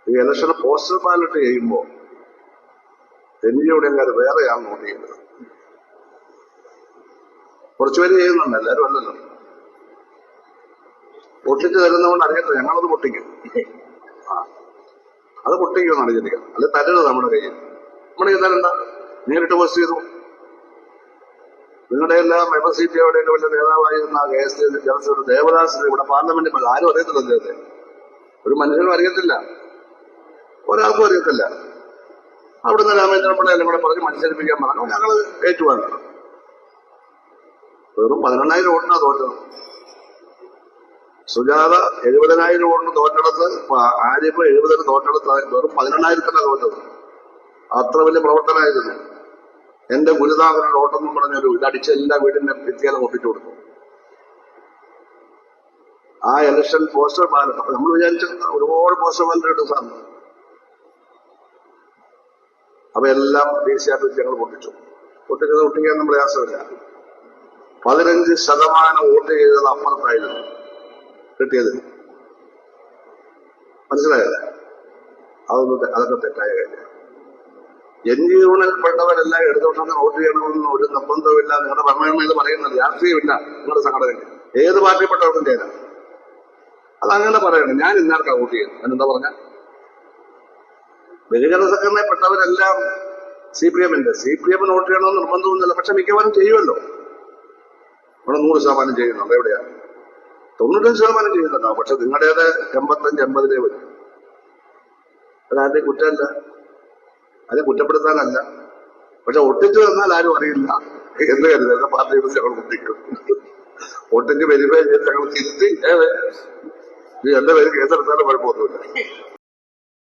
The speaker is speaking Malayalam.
ഈ ഇലക്ഷന് പോസ്റ്റൽ ബാലറ്റ് ചെയ്യുമ്പോൾ എൻജിഒയുടെ കാര്യം വേറെയാണ് നോട്ട് ചെയ്യുന്നത്. കുറച്ചുപേര് ചെയ്യുന്നുണ്ട്, എല്ലാവരും അല്ലല്ലോ. പൊട്ടിച്ച് തരുന്നതുകൊണ്ട് അറിയത്തില്ല, ഞങ്ങളത് പൊട്ടിക്കും. അത് പൊട്ടിക്കുമെന്നാണ് ചിന്തിക്കുക. അല്ലെ തരരുത് നമ്മുടെ കയ്യിൽ. നമ്മുടെ കയ്യിൽ തരണ്ട, നേരിട്ട് പോസ്റ്റ് ചെയ്തു. നിങ്ങളുടെ എല്ലാം മെമ്പർഷിപ്പ് എവിടെയൊക്കെ വലിയ നേതാവായിരുന്ന ജനസേവ ദേവദാസിന് ഇവിടെ പാർലമെന്റിൽ ആരും അറിയത്തില്ല. അദ്ദേഹത്തെ ഒരു മനുഷ്യനും അറിയത്തില്ല, ഒരാൾക്കും അറിയത്തില്ല. അവിടുന്ന് രാമേന്ദ്രൻ പിള്ള എല്ലാം കൂടെ പറഞ്ഞ് മത്സരിപ്പിക്കാൻ പറഞ്ഞു. ഞങ്ങൾ ഏറ്റുവാങ്ങണം. വെറും 11,000 വോട്ടിനാണ് തോറ്റത്. സുജാത 70,000 വോട്ടിന് തോറ്റെടുത്ത്, ആരിഫ് 70 തോറ്റെടുത്ത് വെറും 11,000 തോറ്റത്. അത്ര വലിയ പ്രവർത്തനമായിരുന്നു. എന്റെ ഗുരുദാസന ഓട്ടെന്നും പറഞ്ഞൊരു ഇതടിച്ച് എല്ലാ വീടിന്റെ ഭിത്തിയാലും ഒപ്പിച്ചു കൊടുത്തു. ആ ഇലക്ഷൻ പോസ്റ്റർ ബാലറ്റ് അപ്പൊ നമ്മൾ വിചാരിച്ചിട്ടുണ്ട് ഒരുപാട് പോസ്റ്റർ ബാലറ്റ് കിട്ടും സാറിന്. അപ്പൊ എല്ലാം ദേശീയ ഞങ്ങൾ പൊട്ടിക്കാൻ പ്രയാസമില്ല. 15% വോട്ട് ചെയ്തത് അപ്പുറത്തായിരുന്നു കിട്ടിയത്. മനസ്സിലായല്ലേ? അതൊക്കെ തെറ്റായ കാര്യം. NGO-യിൽപ്പെട്ടവരെല്ലാം ഇടതുപക്ഷത്തിന് വോട്ട് ചെയ്യണമെന്ന് ഒരു നിർബന്ധമില്ല. നിങ്ങളുടെ ഭരണഘടന ഇത് പറയുന്നത് രാഷ്ട്രീയമില്ല നിങ്ങളുടെ സംഘടനയ്ക്ക്. ഏത് പാർട്ടിപ്പെട്ടവർക്കും ചെയ്യാം. അതങ്ങനെ പറയണം. ഞാൻ ഇന്നാർക്കാണ് വോട്ട് ചെയ്യുന്നത്. അതിനെന്താ പറഞ്ഞ ബഹുജന സംഘടനയിൽപ്പെട്ടവരെല്ലാം CPM-ന്റെ വോട്ട് ചെയ്യണമെന്ന് നിർബന്ധമൊന്നുമില്ല. പക്ഷെ മിക്കവാറും ചെയ്യുമല്ലോ. ഇവിടെ 100% ചെയ്യുന്നുണ്ട്. എവിടെയാണ്? 95% ചെയ്യുന്നുണ്ടോ? പക്ഷെ നിങ്ങളുടേത് 85-80 വരും. അതാരുടെ കുറ്റമല്ല, അതിനെ കുറ്റപ്പെടുത്താനല്ല. പക്ഷെ ഒട്ടിച്ചു തന്നാൽ ആരും അറിയില്ല എന്ന് കരുതരുത്. പാർട്ടിയുടെ ഞങ്ങൾ ഒട്ടിക്കും. ഒട്ടിച്ച് വെരിഫൈ ചെയ്ത് ഞങ്ങൾ തിരുത്തി എന്റെ പേര് കേസെടുത്താലും കുഴപ്പമൊന്നുമില്ല.